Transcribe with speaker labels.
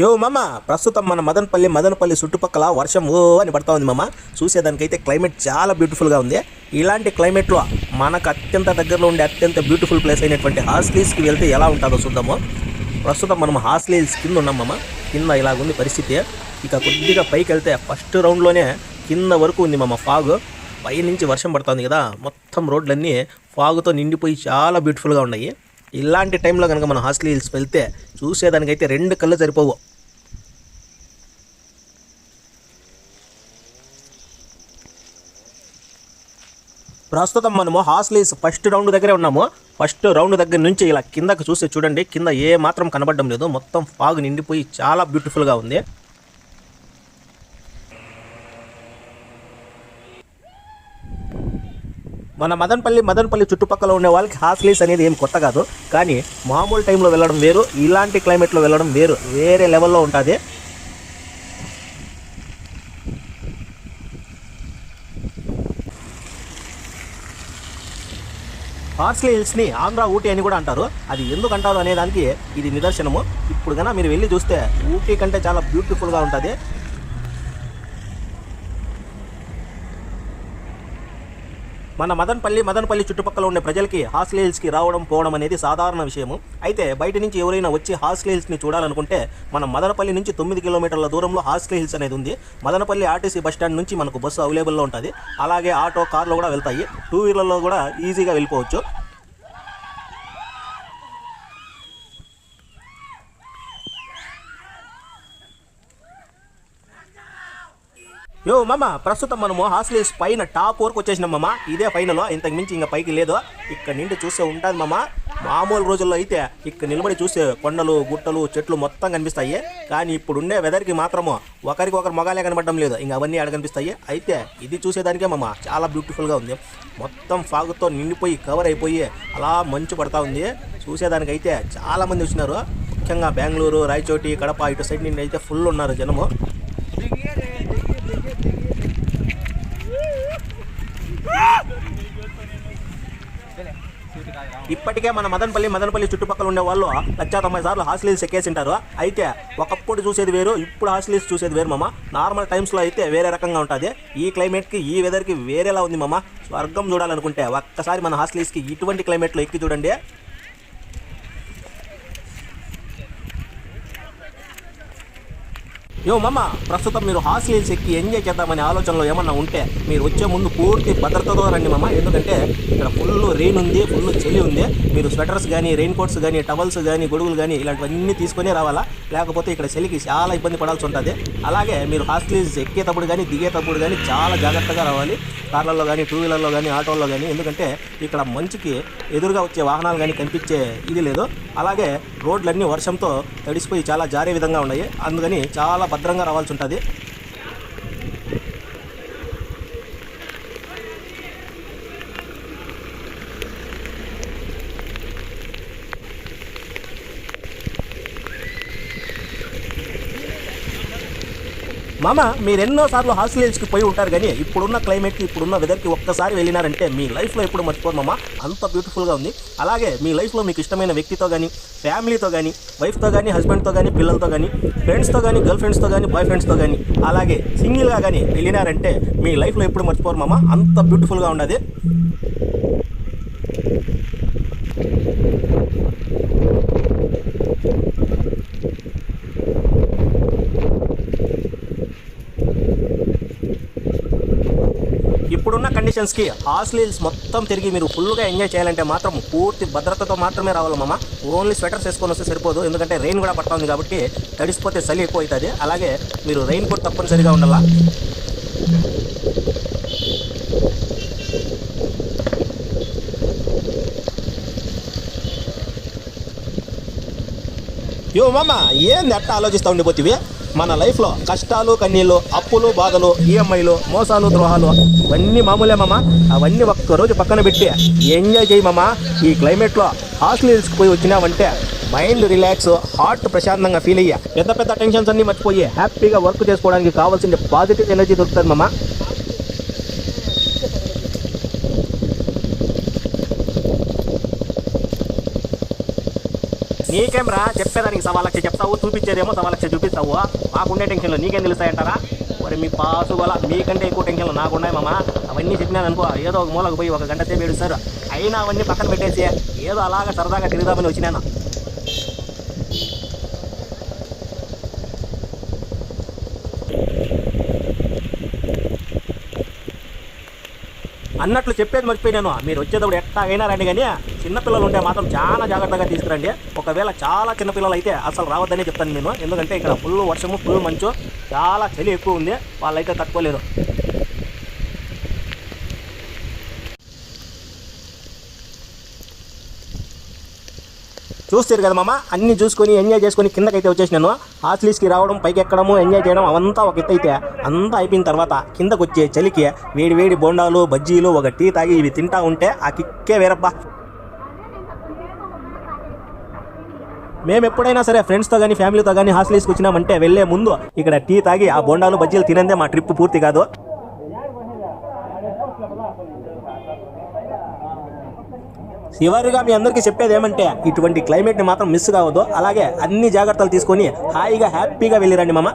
Speaker 1: యో మామ, ప్రస్తుతం మన మదనపల్లి చుట్టుపక్కల వర్షం ఓ అని పడతా ఉంది మామ. చూసేదానికైతే క్లైమేట్ చాలా బ్యూటిఫుల్గా ఉంది. ఇలాంటి క్లైమేట్లో మనకు అత్యంత దగ్గరలో ఉండే అత్యంత బ్యూటిఫుల్ ప్లేస్ అయినటువంటి హార్స్లీస్కి వెళ్తే ఎలా ఉంటుందో చూద్దాము. ప్రస్తుతం మనం హార్స్లీస్ కింద ఉన్నాం మామ. కింద ఇలాగుంది పరిస్థితి. ఇక కొద్దిగా పైకి వెళ్తే ఫస్ట్ రౌండ్లోనే కింద వరకు ఉంది మామ ఫాగ్. పై నుంచి వర్షం పడుతుంది కదా, మొత్తం రోడ్లన్నీ ఫాగ్తో నిండిపోయి చాలా బ్యూటిఫుల్గా ఉన్నాయి. ఇలాంటి టైంలో కనుక మనం హార్స్లీ హిల్స్ వెళ్తే చూసేదానికైతే రెండు కళ్ళు సరిపోవు. ప్రస్తుతం మనము హార్స్లీస్ ఫస్ట్ రౌండ్ దగ్గరే ఉన్నాము. ఫస్ట్ రౌండ్ దగ్గర నుంచి ఇలా కిందకు చూస్తే చూడండి, కింద ఏ మాత్రం కనబడడం లేదు. మొత్తం ఫాగ్ నిండిపోయి చాలా బ్యూటిఫుల్గా ఉంది. మన మదనపల్లి చుట్టుపక్కల ఉండే వాళ్ళకి హార్స్లీస్ అనేది ఏం కొత్త కాదు. కానీ మామూలు టైంలో వెళ్ళడం వేరు, ఇలాంటి క్లైమేట్లో వెళ్ళడం వేరు, వేరే లెవెల్లో ఉంటుంది. హార్స్లీ హిల్స్ని ఆంధ్ర ఊటీ అని కూడా అంటారు. అది ఎందుకు అంటారు అనే దానికి ఇది నిదర్శనము. ఇప్పుడు కన్నా మీరు వెళ్ళి చూస్తే ఊటీ కంటే చాలా బ్యూటిఫుల్గా ఉంటుంది. మన మదనపల్లి చుట్టుపక్కల ఉండే ప్రజలకి హార్స్లీ హిల్స్కి రావడం పోవడం అనేది సాధారణ విషయము. అయితే బయట నుంచి ఎవరైనా వచ్చి హార్స్లీ హిల్స్ని చూడాలనుకుంటే మన మదనపల్లి నుంచి 9 కిలోమీటర్ల దూరంలో హార్స్లీ హిల్స్ అనేది ఉంది. మదనపల్లి ఆర్టీసీ బస్టాండ్ నుంచి మనకు బస్సు అవైలబుల్లో ఉంటుంది. అలాగే ఆటో, కార్లో కూడా వెళ్తాయి. 2 వీలర్లో కూడా ఈజీగా వెళ్ళిపోవచ్చు. యో మామ, ప్రస్తుతం మనము హార్స్లీస్ పైన టాప్ వరకు వచ్చేసినాం మామ. ఇదే ఫైనల్, ఇంతకు మించి ఇంకా పైకి లేదు. ఇక్కడ నిండి చూస్తే ఉంటుంది మామ. మామూలు రోజుల్లో అయితే ఇక్కడ నిలబడి చూస్తే కొండలు, గుట్టలు, చెట్లు మొత్తం కనిపిస్తాయి. కానీ ఇప్పుడు ఉండే వెదర్కి మాత్రము ఒకరికొకరు మొగాలే కనబడడం లేదు. ఇంకా అవన్నీ ఆడ కనిపిస్తాయి. అయితే ఇది చూసేదానికే మామ చాలా బ్యూటిఫుల్గా ఉంది. మొత్తం ఫాగ్తో నిండిపోయి కవర్ అయిపోయి అలా మంచు పడతా ఉంది. చూసేదానికైతే చాలామంది వచ్చినారు. ముఖ్యంగా బెంగళూరు, రాయచోటి, కడప ఇటు సైడ్ నుండి అయితే ఫుల్ ఉన్నారు జనము. ఇప్పటికే మన మదనపల్లి చుట్టుపక్కల ఉండే వాళ్ళు 190 సార్లు హార్స్లీస్ ఎక్కేసింటారు. అయితే ఒకప్పుడు చూసేది వేరు, ఇప్పుడు హార్స్లీస్ చూసేది వేరు మామ. నార్మల్ టైమ్స్లో అయితే వేరే రకంగా ఉంటుంది. ఈ క్లైమేట్కి, ఈ వెదర్కి వేరేలా ఉంది మామ. స్వర్గం చూడాలనుకుంటే ఒక్కసారి మన హార్స్లీస్కి ఇటువంటి క్లైమేట్లో ఎక్కి చూడండి. యో మామ, ప్రస్తుతం మీరు హార్స్లీ హిల్స్ ఎక్కి ఎంజాయ్ చేద్దామనే ఆలోచనలో ఏమన్నా ఉంటే మీరు వచ్చే ముందు పూర్తి భద్రతతో రండి మామ. ఎందుకంటే ఇక్కడ ఫుల్ రెయిన్ ఉంది, ఫుల్ చలి ఉంది. మీరు స్వెటర్స్ కానీ, రెయిన్ కోట్స్ కానీ, టవల్స్ కానీ, గొడుగులు కానీ ఇలాంటివన్నీ తీసుకొని రావాలా. లేకపోతే ఇక్కడ చలికి చాలా ఇబ్బంది పడాల్సి ఉంటుంది. అలాగే మీరు హార్స్లీ హిల్స్ ఎక్కేటప్పుడు కానీ, దిగేటప్పుడు కానీ చాలా జాగ్రత్తగా రావాలి. కార్లలో కానీ, 2 వీలర్లో కానీ, ఆటోల్లో కానీ. ఎందుకంటే ఇక్కడ మంచుకి ఎదురుగా వచ్చే వాహనాలు కానీ కనిపించే ఇది లేదు. అలాగే రోడ్లన్నీ వర్షంతో తడిసిపోయి చాలా జారే విధంగా ఉన్నాయి. అందుకని చాలా భద్రంగా రావాల్సి ఉంటుంది. మామ, మీరు ఎన్నోసార్లు హార్స్లీ హిల్స్కి పోయి ఉంటారు. కానీ ఇప్పుడున్న క్లైమేట్కి, ఇప్పుడున్న వెదర్కి ఒక్కసారి వెళ్ళినారంటే మీ లైఫ్లో ఎప్పుడు మర్చిపోరు మామ. అంత బ్యూటిఫుల్గా ఉంది. అలాగే మీ లైఫ్లో మీకు ఇష్టమైన వ్యక్తితో కానీ, ఫ్యామిలీతో కానీ, వైఫ్తో కానీ, హస్బెండ్తో కానీ, పిల్లలతో కానీ, ఫ్రెండ్స్తో కానీ, గర్ల్ ఫ్రెండ్స్తో కానీ, బాయ్ ఫ్రెండ్స్తో కానీ, అలాగే సింగిల్గా కానీ వెళ్ళినారంటే మీ లైఫ్లో ఎప్పుడు మర్చిపోరు మామ. అంత బ్యూటిఫుల్గా ఉండదు. ఇప్పుడున్న కండిషన్స్కి హార్స్లీ హిల్స్ మొత్తం తిరిగి మీరు ఫుల్గా ఎంజాయ్ చేయాలంటే మాత్రం పూర్తి భద్రతతో మాత్రమే రావాలి మామ. ఓన్లీ స్వెటర్స్ వేసుకొని వస్తే సరిపోదు. ఎందుకంటే రెయిన్ కూడా పడుతుంది కాబట్టి తడిసిపోతే చలి ఎక్కువ అవుతుంది. అలాగే మీరు రెయిన్ కోట్ తప్పనిసరిగా ఉండాలా. యో మామ, ఏంది అట్ట ఆలోచిస్తూ ఉండిపోతివి? మన లైఫ్లో కష్టాలు, కన్నీళ్ళు, అప్పులు, బాధలు, ఈఎంఐలు, మోసాలు, ద్రోహాలు ఇవన్నీ మామూలే మామ. అవన్నీ ఒక్కరోజు పక్కన పెట్టి ఎంజాయ్ చేయి మామ. ఈ క్లైమేట్లో హార్స్లీ హిల్స్కి పోయి వచ్చినావంటే మైండ్ రిలాక్స్, హార్ట్ ప్రశాంతంగా ఫీల్ అయ్యా. పెద్ద టెన్షన్స్ అన్నీ మర్చిపోయి హ్యాపీగా వర్క్ చేసుకోవడానికి కావాల్సిన పాజిటివ్ ఎనర్జీ దొరుకుతుంది మామ. నీకేం రా చెప్పేదానికి 1,00,000 చెప్తావు, చూపించేదేమో 1,00,000 చూపిస్తావు. మాకుండే టెన్షన్లు నీకేం తెలుస్తాయంటారా? మరి మీ పాసు వల్ల మీకంటే ఎక్కువ టెన్షన్లు నాకున్నాయి మామ. అవన్నీ చెప్పినాను అనుకో, ఏదో ఒక మూలకు పోయి 1 గంట సేపు ఏడుస్తారు. అయినా అవన్నీ పక్కన పెట్టేసి ఏదో అలాగా సరదాగా తిరుగుదామని వచ్చినాను. అన్నట్లు చెప్పేది మర్చిపోయినాను, మీరు వచ్చేటప్పుడు ఎట్లా రండి, కానీ చిన్నపిల్లలు ఉంటే మాత్రం చాలా జాగ్రత్తగా తీసుకురండి. ఒకవేళ చాలా చిన్నపిల్లలు అయితే అసలు రావద్దనే చెప్తాను నేను. ఎందుకంటే ఇక్కడ ఫుల్ వర్షము, ఫుల్ మంచు, చాలా చలి ఎక్కువ ఉంది, వాళ్ళైతే తట్టుకోలేరు. చూస్తారు కదా మామ, అన్ని చూసుకొని ఎంజాయ్ చేసుకొని కిందకైతే వచ్చేసినాను. హాస్టల్స్కి రావడం, పైకి ఎక్కడము, ఎంజాయ్ చేయడం అవంతా ఒక ఎత్తు అయితే, అంతా అయిపోయిన తర్వాత కిందకు వచ్చే చలికి వేడి వేడి బోండాలు, బజ్జీలు, ఒక టీ తాగి ఇవి తింటా ఉంటే ఆ కిక్కే వేరబ్బా. మేము ఎప్పుడైనా సరే ఫ్రెండ్స్తో కానీ ఫ్యామిలీతో కానీ హాస్టల్స్కి వచ్చినామంటే వెళ్ళే ముందు ఇక్కడ టీ తాగి ఆ బోండాలు, బజ్జీలు తినందే మా ట్రిప్ పూర్తి కాదు. చివరిగా మీ అందరికీ చెప్పేది ఏమంటే ఇటువంటి క్లైమేట్ని మాత్రం మిస్ కావద్దు. అలాగే అన్ని జాగ్రత్తలు తీసుకొని హాయిగా హ్యాపీగా వెళ్ళిరండి మామ.